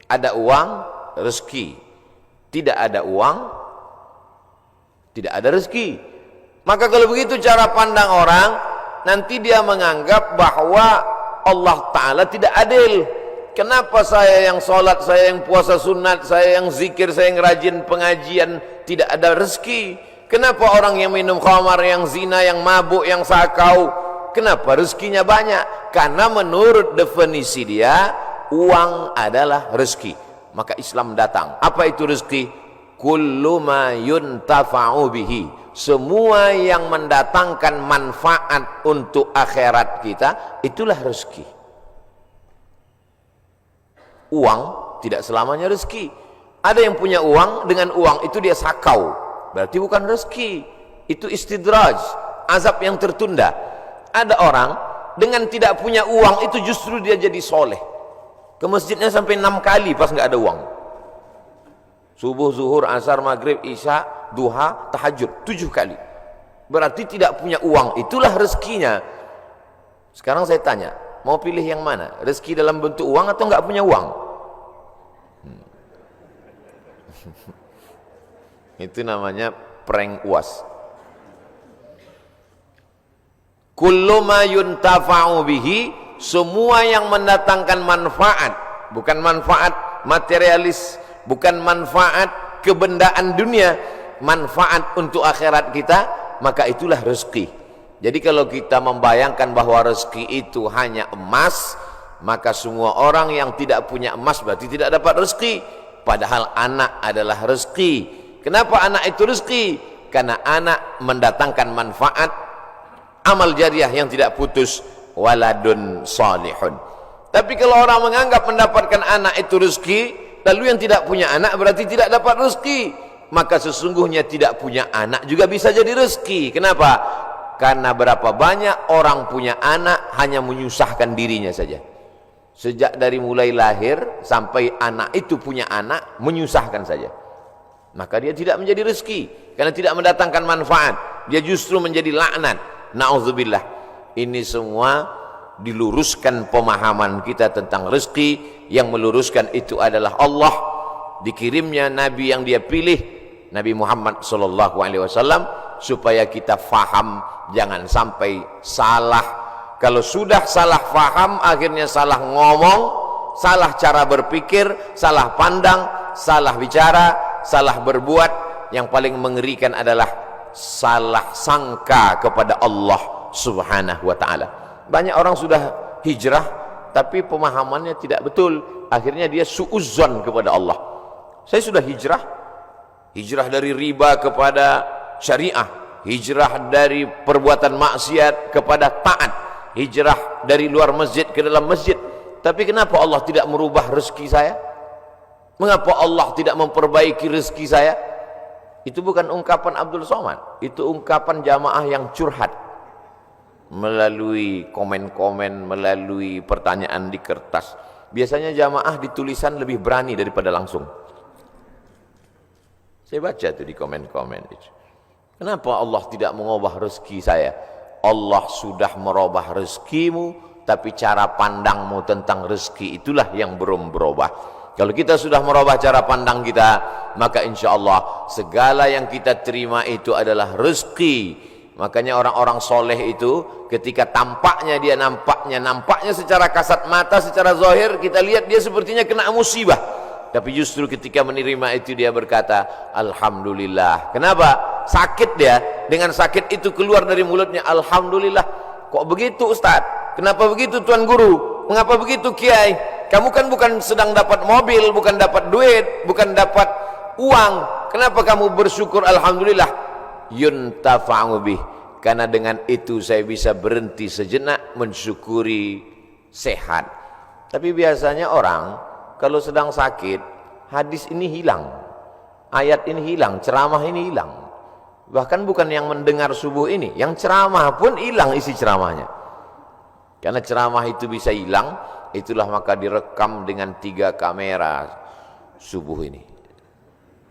Ada uang, rezeki. Tidak ada uang, tidak ada rezeki. Maka kalau begitu cara pandang orang, nanti dia menganggap bahwa Allah Ta'ala tidak adil. Kenapa saya yang sholat, saya yang puasa sunat, saya yang zikir, saya yang rajin pengajian tidak ada rezeki? Kenapa orang yang minum khamar, yang zina, yang mabuk, yang sakau, kenapa rezekinya banyak? Karena menurut definisi dia, uang adalah rezeki. Maka Islam datang. Apa itu rezeki? Kullu ma yuntafa'u bihi. Semua yang mendatangkan manfaat untuk akhirat kita, itulah rezeki. Uang tidak selamanya rezeki. Ada yang punya uang, dengan uang itu dia sakau, berarti bukan rezeki. Itu istidraj, azab yang tertunda. Ada orang dengan tidak punya uang, itu justru dia jadi soleh. Ke masjidnya sampai 6 kali pas nggak ada uang. Subuh, zuhur, asar, maghrib, isya, duha, tahajud 7 kali. Berarti tidak punya uang, itulah rezekinya. Sekarang saya tanya, mau pilih yang mana? Rezeki dalam bentuk uang atau nggak punya uang? Itu namanya prank UAS. Kullu ma yuntafa'u bihi, semua yang mendatangkan manfaat, bukan manfaat materialis, bukan manfaat kebendaan dunia, manfaat untuk akhirat kita, maka itulah rezeki. Jadi kalau kita membayangkan bahwa rezeki itu hanya emas, maka semua orang yang tidak punya emas berarti tidak dapat rezeki. Padahal anak adalah rezeki. Kenapa anak itu rezeki? Karena anak mendatangkan manfaat, amal jariah yang tidak putus, waladun salihun. Tapi kalau orang menganggap mendapatkan anak itu rezeki, lalu yang tidak punya anak berarti tidak dapat rezeki, maka sesungguhnya tidak punya anak juga bisa jadi rezeki. Kenapa? Karena berapa banyak orang punya anak hanya menyusahkan dirinya saja. Sejak dari mulai lahir sampai anak itu punya anak, menyusahkan saja. Maka dia tidak menjadi rezeki, karena tidak mendatangkan manfaat, dia justru menjadi laknat. Na'udzubillah. Ini semua diluruskan pemahaman kita tentang rezeki. Yang meluruskan itu adalah Allah. Dikirimnya Nabi yang dia pilih, Nabi Muhammad SAW, supaya kita faham, jangan sampai salah. Kalau sudah salah faham, akhirnya salah ngomong, salah cara berpikir, salah pandang, salah bicara, salah berbuat. Yang paling mengerikan adalah salah sangka kepada Allah Subhanahu wa ta'ala. Banyak orang sudah hijrah tapi pemahamannya tidak betul, akhirnya dia suudzon kepada Allah. Saya sudah hijrah dari riba kepada syariah, hijrah dari perbuatan maksiat kepada taat, hijrah dari luar masjid ke dalam masjid. Tapi kenapa Allah tidak merubah rezeki saya? Mengapa Allah tidak memperbaiki rezeki saya? Itu bukan ungkapan Abdul Somad, itu ungkapan jamaah yang curhat melalui komen-komen, melalui pertanyaan di kertas. Biasanya jamaah di tulisan lebih berani daripada langsung. Saya baca tuh di komen-komen itu. Kenapa Allah tidak mengubah rezeki saya? Allah sudah merubah rezekimu, tapi cara pandangmu tentang rezeki itulah yang belum berubah. Kalau kita sudah merubah cara pandang kita, maka insya Allah segala yang kita terima itu adalah rezeki. Makanya orang-orang soleh itu ketika tampaknya dia nampaknya secara kasat mata, secara zahir kita lihat dia sepertinya kena musibah. Tapi justru ketika menerima itu dia berkata Alhamdulillah. Kenapa? Sakit dia, dengan sakit itu keluar dari mulutnya Alhamdulillah. Kok begitu Ustaz? Kenapa begitu Tuan Guru? Mengapa begitu Kiai? Kamu kan bukan sedang dapat mobil, bukan dapat duit, bukan dapat uang. Kenapa kamu bersyukur Alhamdulillah? Yuntafa'u bih. Karena dengan itu saya bisa berhenti sejenak mensyukuri sehat. Tapi biasanya orang kalau sedang sakit, hadis ini hilang, ayat ini hilang, ceramah ini hilang. Bahkan bukan yang mendengar subuh ini, yang ceramah pun hilang isi ceramahnya. Karena ceramah itu bisa hilang, itulah maka direkam dengan 3 kamera subuh ini.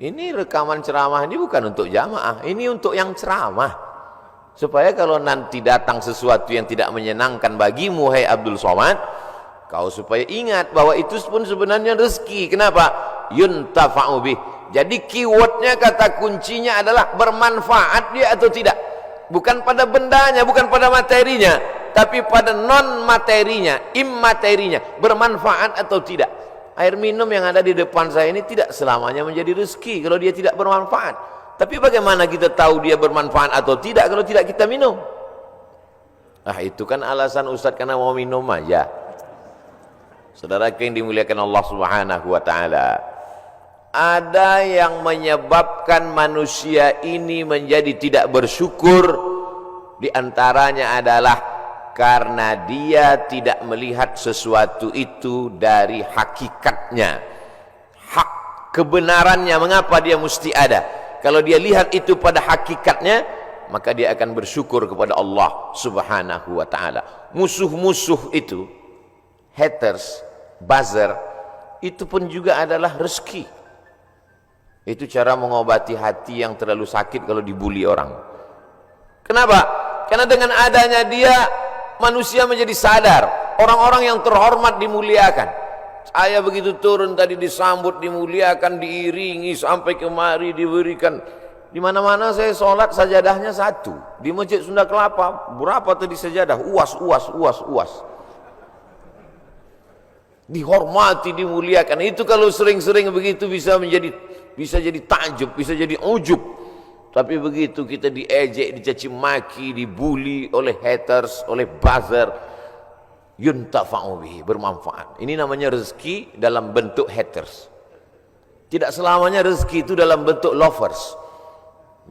Ini rekaman ceramah ini bukan untuk jamaah, ini untuk yang ceramah. Supaya kalau nanti datang sesuatu yang tidak menyenangkan bagimu, hai Abdul Somad, kau supaya ingat bahwa itu pun sebenarnya rezeki. Kenapa? Yuntafa'u bih. Jadi keywordnya, kata kuncinya adalah bermanfaat dia atau tidak. Bukan pada bendanya, bukan pada materinya, tapi pada non materinya, immaterinya, bermanfaat atau tidak. Air minum yang ada di depan saya ini tidak selamanya menjadi rezeki kalau dia tidak bermanfaat. Tapi bagaimana kita tahu dia bermanfaat atau tidak kalau tidak kita minum? Ah, itu kan alasan Ustaz karena mau minum aja. Saudara yang dimuliakan Allah Subhanahu wa taala, ada yang menyebabkan manusia ini menjadi tidak bersyukur, di antaranya adalah karena dia tidak melihat sesuatu itu dari hakikatnya, hak kebenarannya. Mengapa dia mesti ada? Kalau dia lihat itu pada hakikatnya, maka dia akan bersyukur kepada Allah Subhanahu wa taala. Musuh-musuh itu, haters, buzzer, itu pun juga adalah rezeki. Itu cara mengobati hati yang terlalu sakit kalau dibully orang. Kenapa? Karena dengan adanya dia, manusia menjadi sadar. Orang-orang yang terhormat dimuliakan. Saya begitu turun tadi disambut, dimuliakan, diiringi sampai kemari diberikan. Di mana-mana saya sholat sajadahnya satu. Di Masjid Sunda Kelapa berapa tadi sajadah? Uas. Dihormati, dimuliakan. Itu kalau sering-sering begitu bisa jadi takjub, bisa jadi ujub. Tapi begitu kita diejek, dicaci maki, dibully oleh haters, oleh buzzer, yuntafa'u bihi, bermanfaat. Ini namanya rezeki dalam bentuk haters. Tidak selamanya rezeki itu dalam bentuk lovers.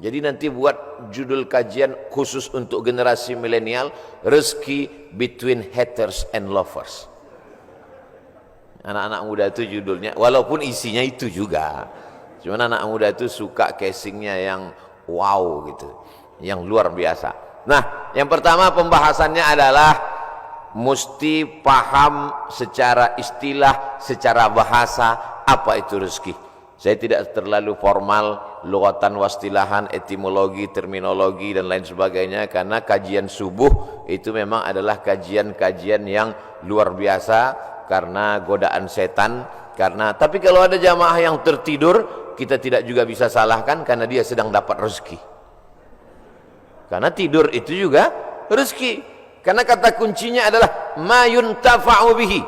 Jadi nanti buat judul kajian khusus untuk generasi milenial, rezeki between haters and lovers. Anak-anak muda itu judulnya, walaupun isinya itu juga. Cuman anak muda itu suka casingnya yang wow gitu, yang luar biasa. Nah, yang pertama pembahasannya adalah mesti paham secara istilah, secara bahasa, apa itu rezeki. Saya tidak terlalu formal, lughatan wastilahan, etimologi, terminologi dan lain sebagainya, karena kajian subuh itu memang adalah kajian-kajian yang luar biasa karena godaan setan. Tapi kalau ada jamaah yang tertidur, kita tidak juga bisa salahkan karena dia sedang dapat rezeki. Karena tidur itu juga rezeki. Karena kata kuncinya adalah ma yuntafa'u bihi,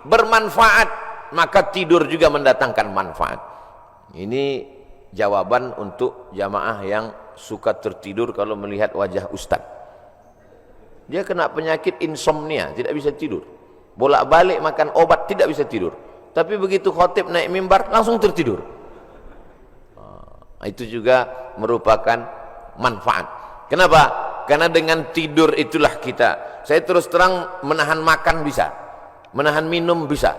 bermanfaat, maka tidur juga mendatangkan manfaat. Ini jawaban untuk jamaah yang suka tertidur kalau melihat wajah ustaz. Dia kena penyakit insomnia, tidak bisa tidur. Bolak-balik makan obat, tidak bisa tidur. Tapi begitu khotib naik mimbar, langsung tertidur. Itu juga merupakan manfaat. Kenapa? Karena dengan tidur itulah kita. Saya terus terang menahan makan bisa, menahan minum bisa.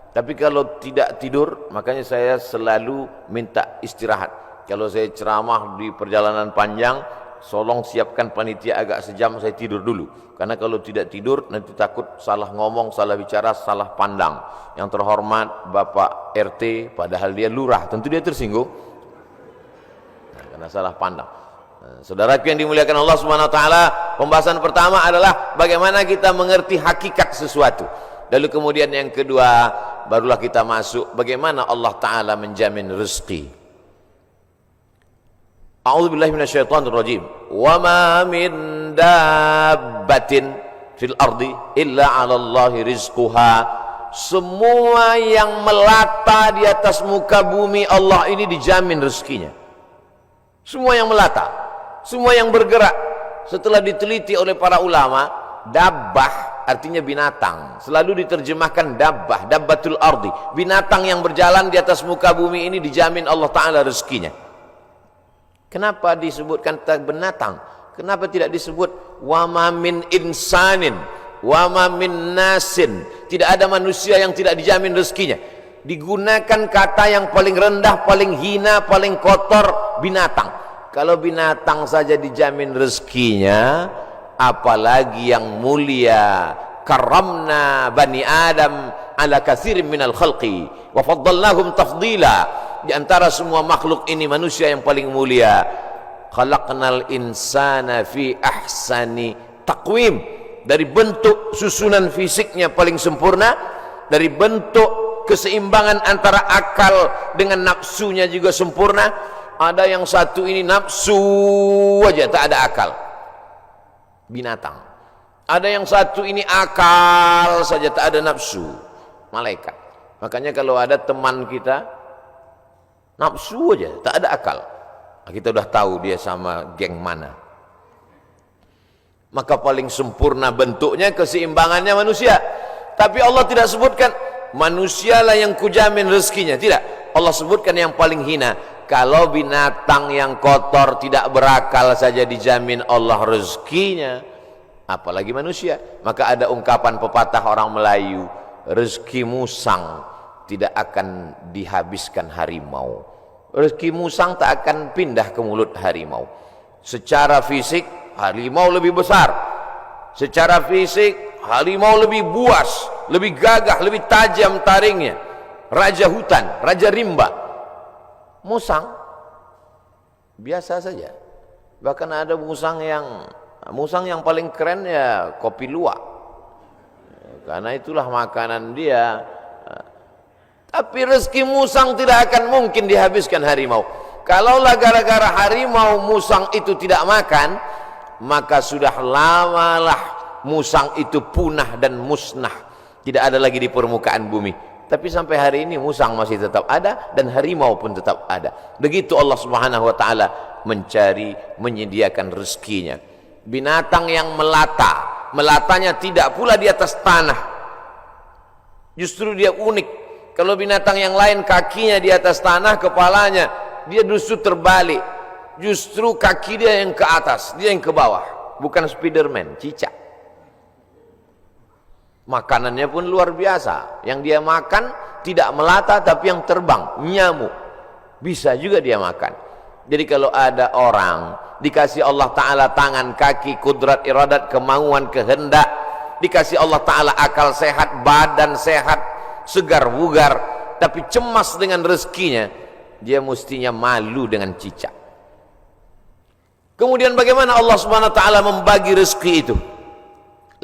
Tapi kalau tidak tidur, makanya saya selalu minta istirahat. Kalau saya ceramah di perjalanan panjang, tolong siapkan panitia agak sejam, saya tidur dulu. Karena kalau tidak tidur, nanti takut salah ngomong, salah bicara, salah pandang. Yang terhormat Bapak RT, padahal dia lurah, tentu dia tersinggung. Nah, karena salah pandang. Nah, saudaraku yang dimuliakan Allah Subhanahu wa taala, pembahasan pertama adalah bagaimana kita mengerti hakikat sesuatu. Lalu kemudian yang kedua, barulah kita masuk bagaimana Allah Ta'ala menjamin rezeki. A'udzubillahi minasyaitonirrajim. Wa ma min dabbatin fil ardi illa 'ala Allahi rizquha. Semua yang melata di atas muka bumi Allah ini dijamin rezekinya. Semua yang melata, semua yang bergerak. Setelah diteliti oleh para ulama, dabbah artinya binatang, selalu diterjemahkan dabbah, dabbatul ardi, binatang yang berjalan di atas muka bumi ini dijamin Allah Ta'ala rezekinya. Kenapa disebutkan binatang? Kenapa tidak disebut wama min insanin, wama min nasin? Tidak ada manusia yang tidak dijamin rezekinya. Digunakan kata yang paling rendah, paling hina, paling kotor, binatang. Kalau binatang saja dijamin rezekinya, apalagi yang mulia. Karramna bani Adam ala katsirin minal khalqi wa faddalnahum tafdila. Di antara semua makhluk ini manusia yang paling mulia. Khalaqnal insana fi ahsani taqwim. Dari bentuk susunan fisiknya paling sempurna, dari bentuk keseimbangan antara akal dengan nafsunya juga sempurna. Ada yang satu ini nafsu aja, tak ada akal, binatang. Ada yang satu ini akal saja, tak ada nafsu, malaikat. Makanya kalau ada teman kita nafsu aja, tak ada akal, kita udah tahu dia sama geng mana. Maka paling sempurna bentuknya, keseimbangannya manusia. Tapi Allah tidak sebutkan manusialah yang kujamin rezekinya, tidak. Allah sebutkan yang paling hina. Kalau binatang yang kotor tidak berakal saja dijamin Allah rezekinya, apalagi manusia. Maka ada ungkapan pepatah orang Melayu, rezeki musang tidak akan dihabiskan harimau. Rezeki musang tak akan pindah ke mulut harimau. Secara fisik harimau lebih besar, secara fisik harimau lebih buas, lebih gagah, lebih tajam taringnya, raja hutan, raja rimba. Musang biasa saja. Bahkan ada musang yang paling keren ya kopi luwak, karena itulah makanan dia. Tapi rezeki musang tidak akan mungkin dihabiskan harimau. Kalaulah gara-gara harimau musang itu tidak makan, maka sudah lamalah musang itu punah dan musnah, tidak ada lagi di permukaan bumi. Tapi sampai hari ini musang masih tetap ada dan harimau pun tetap ada. Begitu Allah Subhanahu wa taala mencari, menyediakan rezekinya. Binatang yang melata, melatanya tidak pula di atas tanah. Justru dia unik. Kalau binatang yang lain kakinya di atas tanah, kepalanya, dia justru terbalik. Justru kaki dia yang ke atas, dia yang ke bawah. Bukan Spiderman, cicak. Makanannya pun luar biasa. Yang dia makan tidak melata tapi yang terbang, nyamuk. Bisa juga dia makan. Jadi kalau ada orang dikasih Allah Ta'ala tangan, kaki, kudrat, iradat, kemauan, kehendak, dikasih Allah Ta'ala akal sehat, badan sehat, segar bugar, tapi cemas dengan rezekinya, dia mestinya malu dengan cicak. Kemudian bagaimana Allah Subhanahu wa taala membagi rezeki itu?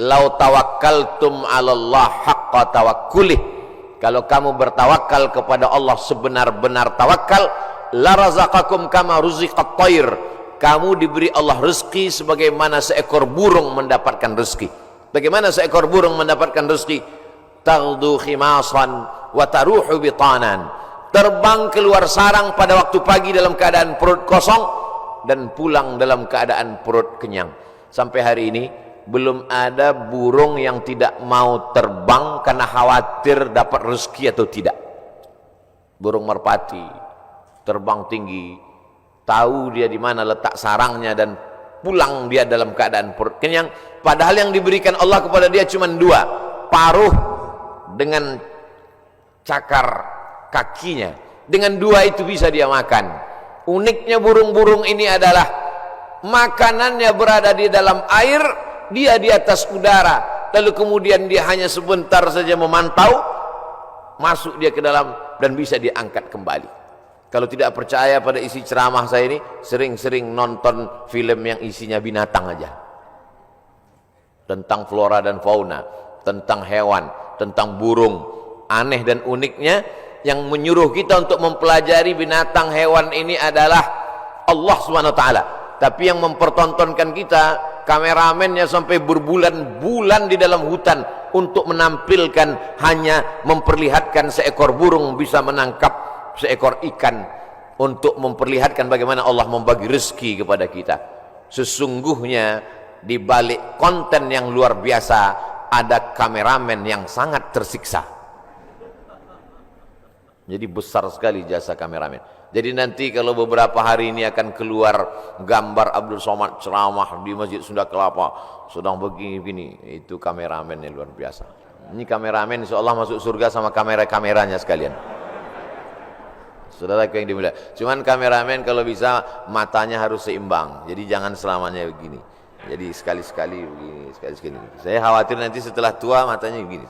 Lau tawakkaltum 'alallah haqqa tawakkulih. Kalau kamu bertawakal kepada Allah sebenar-benar tawakal, la razaqakum kama ruziqat thair. Kamu diberi Allah rezeki sebagaimana seekor burung mendapatkan rezeki. Bagaimana seekor burung mendapatkan rezeki? Taghdu khimasan wa taruhu bitanan. Terbang keluar sarang pada waktu pagi dalam keadaan perut kosong dan pulang dalam keadaan perut kenyang. Sampai hari ini belum ada burung yang tidak mau terbang karena khawatir dapat rezeki atau tidak. Burung merpati terbang tinggi, tahu dia di mana letak sarangnya dan pulang dia dalam keadaan perut kenyang. Padahal yang diberikan Allah kepada dia cuma dua, paruh dengan cakar kakinya. Dengan dua itu bisa dia makan. Uniknya burung-burung ini adalah makanannya berada di dalam air, dia di atas udara, lalu kemudian dia hanya sebentar saja memantau, masuk dia ke dalam dan bisa diangkat kembali. Kalau tidak percaya pada isi ceramah saya ini, sering-sering nonton film yang isinya binatang aja, tentang flora dan fauna, tentang hewan, tentang burung. Aneh dan uniknya, yang menyuruh kita untuk mempelajari binatang hewan ini adalah Allah SWT. Tapi yang mempertontonkan kita, kameramennya sampai berbulan-bulan di dalam hutan untuk menampilkan, hanya memperlihatkan seekor burung bisa menangkap seekor ikan, untuk memperlihatkan bagaimana Allah membagi rezeki kepada kita. Sesungguhnya di balik konten yang luar biasa ada kameramen yang sangat tersiksa. Jadi besar sekali jasa kameramen. Jadi nanti kalau beberapa hari ini akan keluar gambar Abdul Somad ceramah di Masjid Sunda Kelapa, sedang begini-begini, itu kameramennya luar biasa. Ini kameramen insyaallah masuk surga sama kamera-kameranya sekalian. Saudaraku yang dimuliakan, cuman kameramen kalau bisa matanya harus seimbang. Jadi jangan selamanya begini. Jadi sekali-sekali begini, sekali-sekali. Saya khawatir nanti setelah tua matanya begini.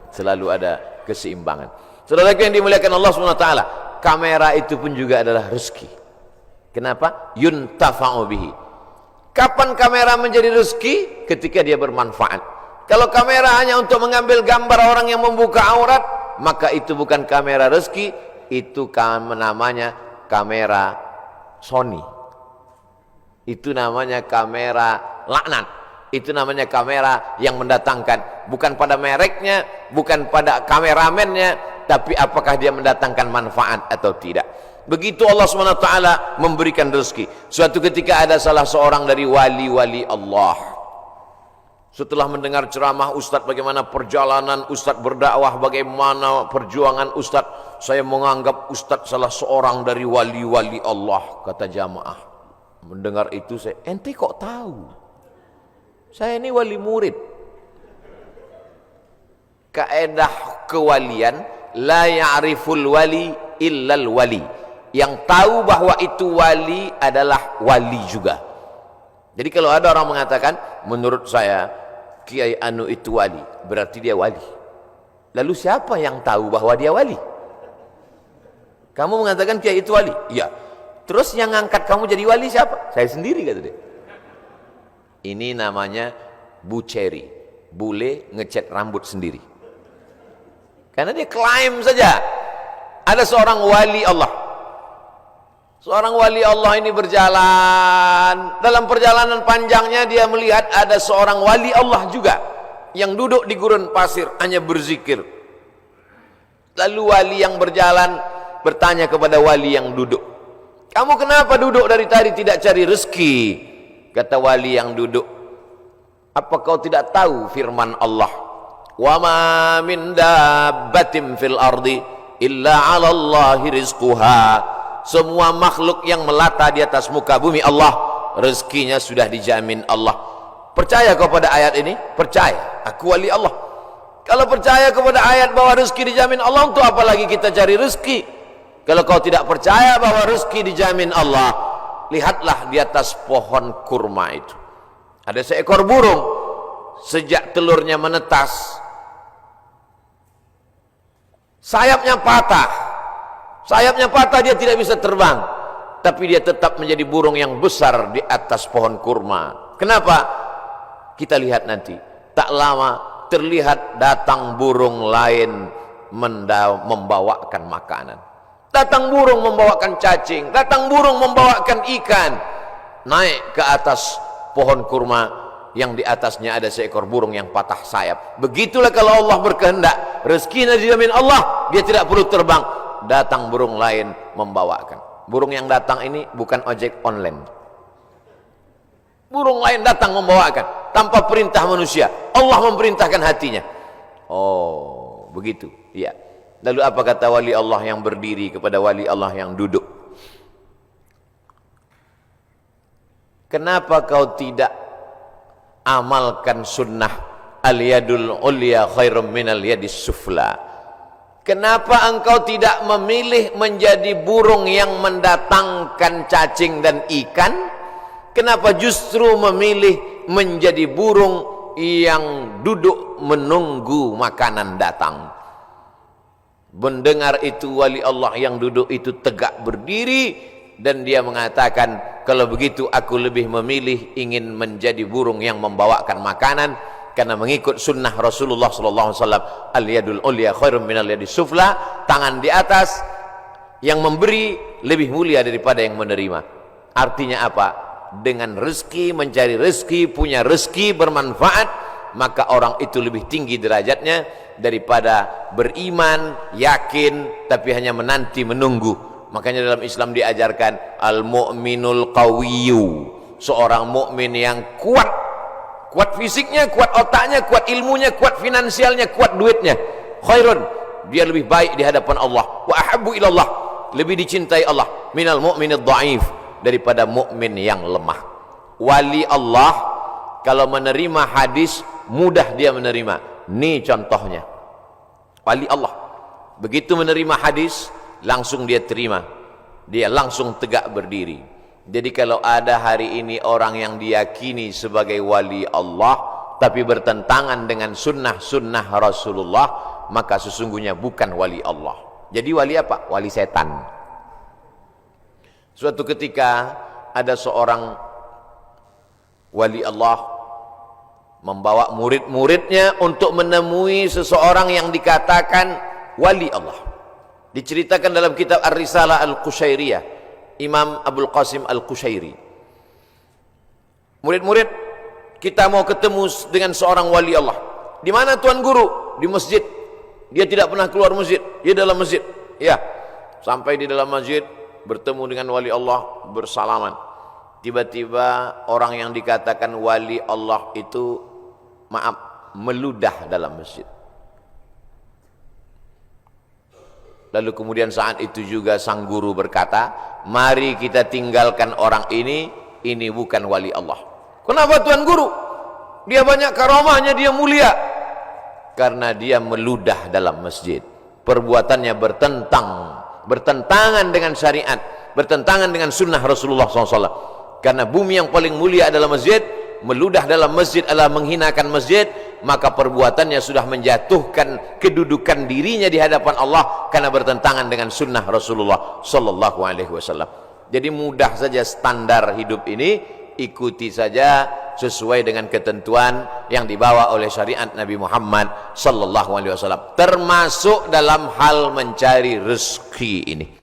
Selalu ada keseimbangan. Saudaraku yang dimuliakan Allah SWT, kamera itu pun juga adalah rezeki. Kenapa? Yuntafa'u bihi. Kapan kamera menjadi rezeki? Ketika dia bermanfaat. Kalau kamera hanya untuk mengambil gambar orang yang membuka aurat, maka itu bukan kamera rezeki, itu namanya kamera Sony. Itu namanya kamera laknat. Itu namanya kamera yang mendatangkan, bukan pada mereknya, bukan pada kameramennya, tapi apakah dia mendatangkan manfaat atau tidak. Begitu Allah SWT memberikan rezeki. Suatu ketika ada salah seorang dari wali-wali Allah, setelah mendengar ceramah Ustadz bagaimana perjalanan Ustadz berdakwah, bagaimana perjuangan Ustadz, saya menganggap Ustadz salah seorang dari wali-wali Allah, kata jamaah. Mendengar itu saya, ente kok tahu? Saya ini wali murid. Kaedah kewalian, la ya'riful wali illal wali. Yang tahu bahwa itu wali adalah wali juga. Jadi kalau ada orang mengatakan, menurut saya Kiai Anu itu wali, berarti dia wali. Lalu siapa yang tahu bahwa dia wali? Kamu mengatakan Kiai itu wali? Iya. Terus yang ngangkat kamu jadi wali siapa? Saya sendiri, kata dia. Ini namanya buceri, bule ngecat rambut sendiri. Karena dia klaim saja ada seorang wali Allah. Seorang wali Allah ini berjalan, dalam perjalanan panjangnya dia melihat ada seorang wali Allah juga yang duduk di gurun pasir hanya berzikir. Lalu wali yang berjalan bertanya kepada wali yang duduk, kamu kenapa duduk dari tadi tidak cari rezeki? Kata wali yang duduk, apa kau tidak tahu firman Allah, wa ma min dabbatin fil ardi illa 'ala Allahi rizquha. Semua makhluk yang melata di atas muka bumi Allah, rezekinya sudah dijamin Allah. Percaya kau pada ayat ini? Percaya, aku wali Allah. Kalau percaya kepada ayat bahwa rezeki dijamin Allah, untuk apa lagi kita cari rezeki? Kalau kau tidak percaya bahwa rezeki dijamin Allah, lihatlah di atas pohon kurma itu ada seekor burung, sejak telurnya menetas sayapnya patah, dia tidak bisa terbang, tapi dia tetap menjadi burung yang besar di atas pohon kurma. Kenapa? Kita lihat nanti. Tak lama terlihat datang burung lain membawakan makanan. Datang burung membawakan cacing, datang burung membawakan ikan. Naik ke atas pohon kurma yang di atasnya ada seekor burung yang patah sayap. Begitulah kalau Allah berkehendak, rezekinya dijamin Allah, dia tidak perlu terbang. Datang burung lain membawakan. Burung yang datang ini bukan ojek online. Burung lain datang membawakan tanpa perintah manusia. Allah memerintahkan hatinya. Oh, begitu. Iya. Lalu apa kata wali Allah yang berdiri kepada wali Allah yang duduk? Kenapa kau tidak amalkan sunnah al-yadul ulya khairum minal yadis sufla? Kenapa engkau tidak memilih menjadi burung yang mendatangkan cacing dan ikan? Kenapa justru memilih menjadi burung yang duduk menunggu makanan datang? Mendengar itu wali Allah yang duduk itu tegak berdiri dan dia mengatakan, kalau begitu aku lebih memilih ingin menjadi burung yang membawakan makanan, karena mengikut sunnah Rasulullah SAW. Al-yadul ulya khairum minal yadis sufla. Tangan di atas yang memberi lebih mulia daripada yang menerima. Artinya apa? Dengan rezeki, mencari rezeki, punya rezeki bermanfaat, maka orang itu lebih tinggi derajatnya daripada beriman, yakin, tapi hanya menanti menunggu. Makanya dalam Islam diajarkan al-mu'minul qawiyyu, seorang mukmin yang kuat. Kuat fisiknya, kuat otaknya, kuat ilmunya, kuat finansialnya, kuat duitnya. Khairun, dia lebih baik di hadapan Allah. Wa ahabbu ilallah, lebih dicintai Allah minal mu'minid dha'if, daripada mukmin yang lemah. Wali Allah kalau menerima hadis mudah dia menerima. Ini contohnya. Wali Allah begitu menerima hadis langsung dia terima. Dia langsung tegak berdiri. Jadi kalau ada hari ini orang yang diyakini sebagai wali Allah tapi bertentangan dengan sunnah-sunnah Rasulullah, maka sesungguhnya bukan wali Allah. Jadi wali apa? Wali setan. Suatu ketika ada seorang wali Allah membawa murid-muridnya untuk menemui seseorang yang dikatakan wali Allah. Diceritakan dalam kitab Ar-Risalah Al-Qushairiyah, Imam Abul Qasim Al-Qushairi. Murid-murid, kita mau ketemu dengan seorang wali Allah. Di mana Tuan Guru? Di masjid. Dia tidak pernah keluar masjid, dia dalam masjid. Ya, sampai di dalam masjid bertemu dengan wali Allah, bersalaman. Tiba-tiba orang yang dikatakan wali Allah itu, maaf, meludah dalam masjid. Lalu kemudian saat itu juga sang guru berkata, mari kita tinggalkan orang ini bukan wali Allah. Kenapa Tuan Guru? Dia banyak karamahnya, dia mulia. Karena dia meludah dalam masjid. Perbuatannya bertentangan dengan syariat, bertentangan dengan sunnah Rasulullah SAW. Karena bumi yang paling mulia adalah masjid, meludah dalam masjid adalah menghinakan masjid, maka perbuatannya sudah menjatuhkan kedudukan dirinya di hadapan Allah karena bertentangan dengan sunnah Rasulullah SAW. Jadi mudah saja standar hidup ini, ikuti saja sesuai dengan ketentuan yang dibawa oleh syariat Nabi Muhammad SAW, termasuk dalam hal mencari rezeki ini.